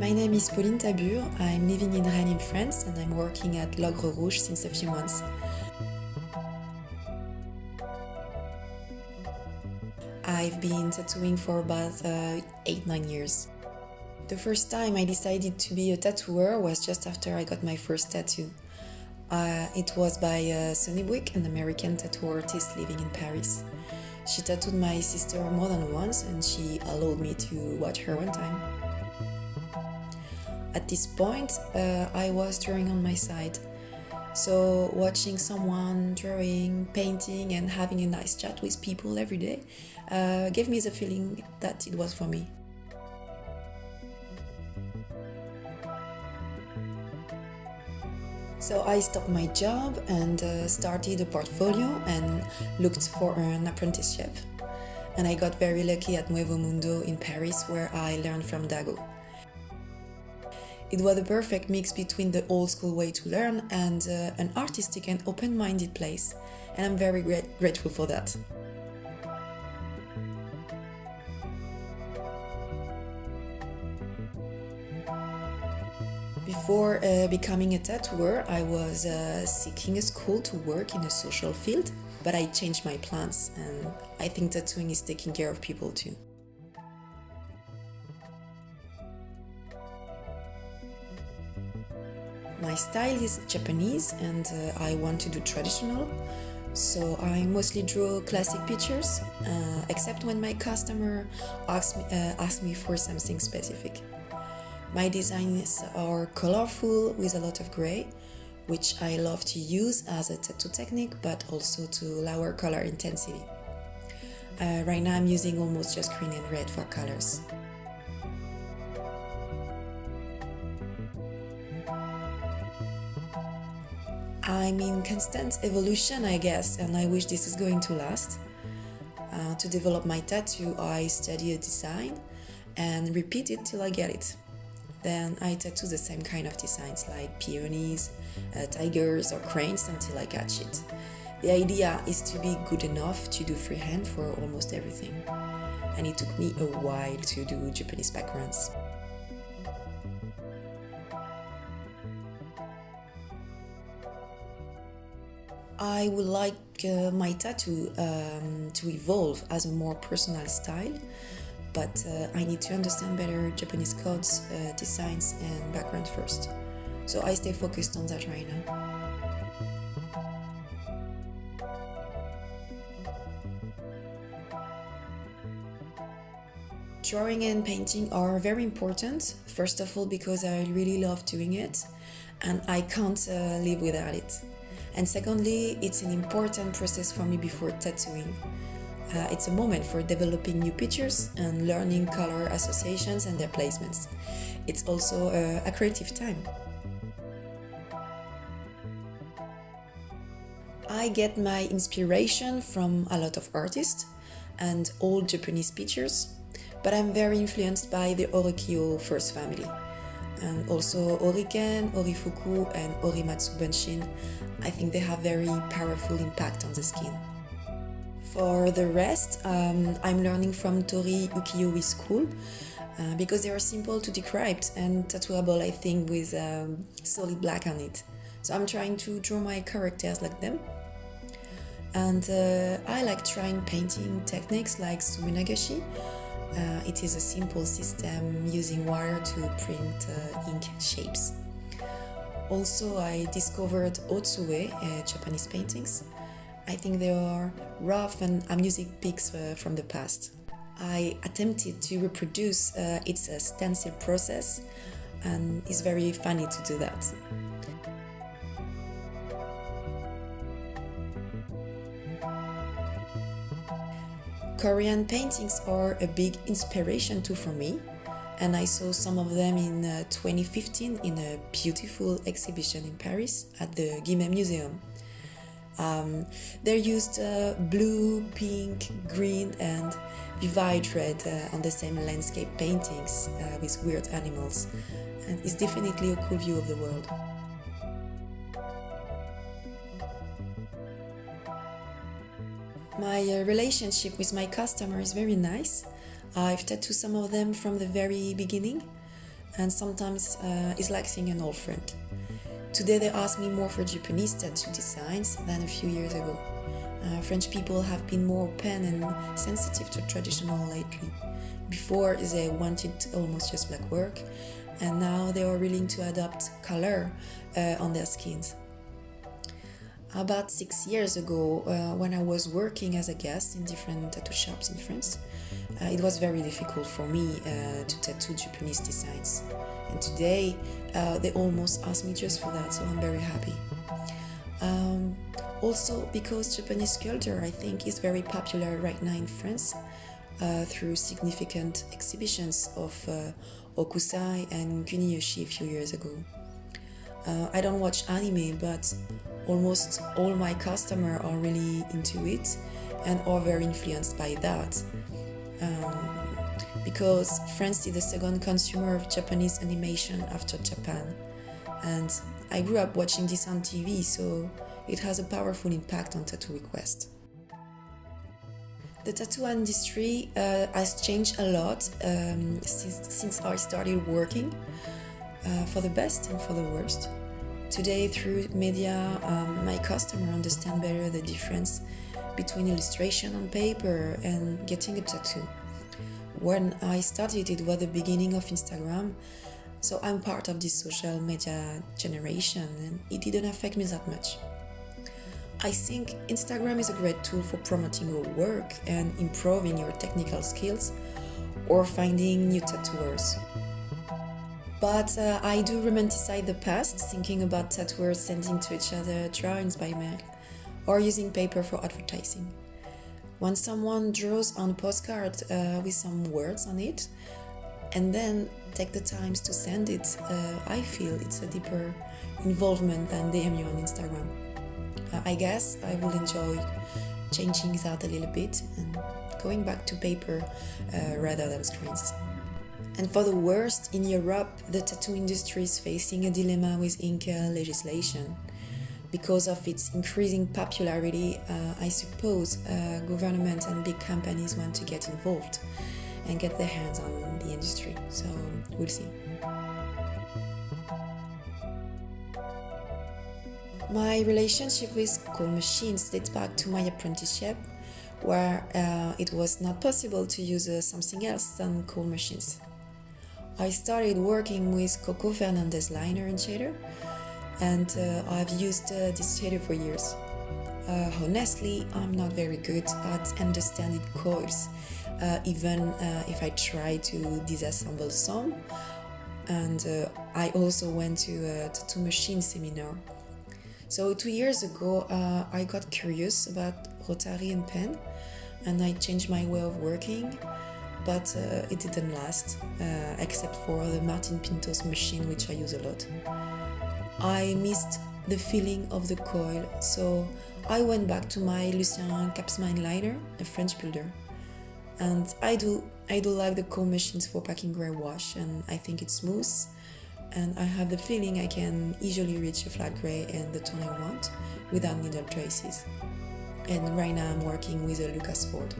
My name is Pauline Tabur. I'm living in Rennes in France and I'm working at Rouge since a few months. I've been tattooing for about 8-9 years. The first time I decided to be a tattooer was just after I got my first tattoo. It was by Sonny Buick, an American tattoo artist living in Paris. She tattooed my sister more than once and she allowed me to watch her one time. At this point, I was drawing on my side. So watching someone drawing, painting and having a nice chat with people every day gave me the feeling that it was for me. So I stopped my job and started a portfolio and looked for an apprenticeship. And I got very lucky at Nuevo Mundo in Paris, where I learned from Dago. It was a perfect mix between the old school way to learn and an artistic and open-minded place, and I'm very grateful for that. Before becoming a tattooer, I was seeking a school to work in a social field, but I changed my plans, and I think tattooing is taking care of people too. My style is Japanese and I want to do traditional, so I mostly draw classic pictures, except when my customer asks me for something specific. My designs are colorful with a lot of gray, which I love to use as a tattoo technique, but also to lower color intensity. Right now I'm using almost just green and red for colors. I'm in constant evolution, I guess, and I wish this is going to last. To develop my tattoo, I study a design and repeat it till I get it. Then I tattoo the same kind of designs like peonies, tigers or cranes until I catch it. The idea is to be good enough to do freehand for almost everything. And it took me a while to do Japanese backgrounds. I would like my tattoo to evolve as a more personal style, but I need to understand better Japanese codes, designs and background first. So I stay focused on that right now. Drawing and painting are very important, first of all because I really love doing it and I can't live without it. And secondly, it's an important process for me before tattooing. It's a moment for developing new pictures and learning color associations and their placements. It's also a creative time. I get my inspiration from a lot of artists and old Japanese pictures, but I'm very influenced by the ukiyo-e first family. And also Oriken, Orifuku and Orimatsu Bunshin. I think they have very powerful impact on the skin. For the rest, I'm learning from Tori ukiyo-e school because they are simple to describe and tattooable, I think, with solid black on it. So I'm trying to draw my characters like them. And I like trying painting techniques like suminagashi. It is a simple system using wire to print ink shapes. Also, I discovered otsue, Japanese paintings. I think they are rough and amusing pics from the past. I attempted to reproduce its stencil process and it's very funny to do that. Korean paintings are a big inspiration too for me, and I saw some of them in 2015 in a beautiful exhibition in Paris at the Guimet Museum. They used blue, pink, green and vivid red on the same landscape paintings with weird animals, and it's definitely a cool view of the world. My relationship with my customer is very nice. I've tattooed some of them from the very beginning. and sometimes it's like seeing an old friend. Today they ask me more for Japanese tattoo designs than a few years ago. French people have been more open and sensitive to traditional lately. Before they wanted almost just black work, and now they are willing to adopt color on their skins. About 6 years ago, when I was working as a guest in different tattoo shops in France, it was very difficult for me to tattoo Japanese designs. And today, they almost ask me just for that, so I'm very happy. Also, because Japanese culture, I think, is very popular right now in France through significant exhibitions of okusai and ukiyo-e a few years ago. I don't watch anime, but almost all my customers are really into it and are very influenced by that. Because France is the second consumer of Japanese animation after Japan. And I grew up watching this on TV, so it has a powerful impact on tattoo requests. The tattoo industry has changed a lot since I started working, for the best and for the worst. Today, through media, my customers understand better the difference between illustration on paper and getting a tattoo. When I started, it was the beginning of Instagram, so I'm part of this social media generation, and it didn't affect me that much. I think Instagram is a great tool for promoting your work and improving your technical skills or finding new tattooers. But I do romanticize the past, thinking about tattooers sending to each other drawings by mail or using paper for advertising. When someone draws on a postcard with some words on it and then take the time to send it, I feel it's a deeper involvement than DM you on Instagram. I guess I will enjoy changing that a little bit and going back to paper rather than screens. And for the worst, in Europe, the tattoo industry is facing a dilemma with Inca legislation. Because of its increasing popularity, I suppose government and big companies want to get involved and get their hands on the industry. So we'll see. My relationship with coil machines dates back to my apprenticeship, where it was not possible to use something else than coil machines. I started working with Coco Fernandez liner and shader, and I've used this shader for years. Honestly, I'm not very good at understanding coils, even if I try to disassemble some. And I also went to a tattoo machine seminar. So 2 years ago, I got curious about rotary and pen, and I changed my way of working. But it didn't last, except for the Martin Pinto's machine, which I use a lot. I missed the feeling of the coil, so I went back to my Lucien Capsmine liner, a French builder. And I do like the coil machines for packing gray wash, and I think it's smooth, and I have the feeling I can easily reach a flat gray and the tone I want without needle traces. And right now I'm working with a Lucas Ford.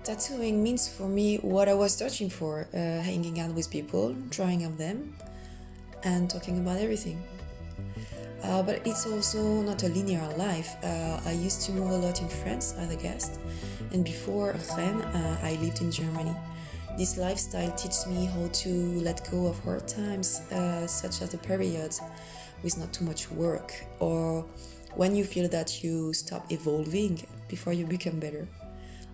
Tattooing means for me what I was searching for, hanging out with people, drawing of them, and talking about everything. But it's also not a linear life. I used to move a lot in France as a guest, and before Rennes, I lived in Germany. This lifestyle teaches me how to let go of hard times, such as the periods with not too much work, or when you feel that you stop evolving before you become better.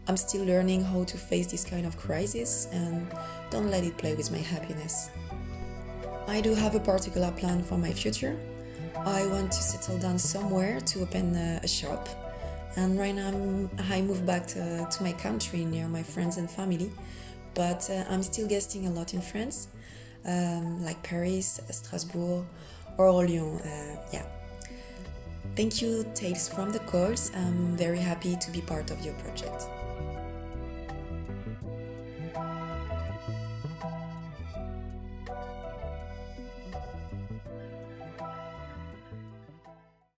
I'm still learning how to face this kind of crisis and don't let it play with my happiness. I do have a particular plan for my future. I want to settle down somewhere to open a shop, and right now I moved back to my country near my friends and family, but I'm still guesting a lot in France, like Paris, Strasbourg or Lyon. Thank you, Tales from the Coils. I'm very happy to be part of your project.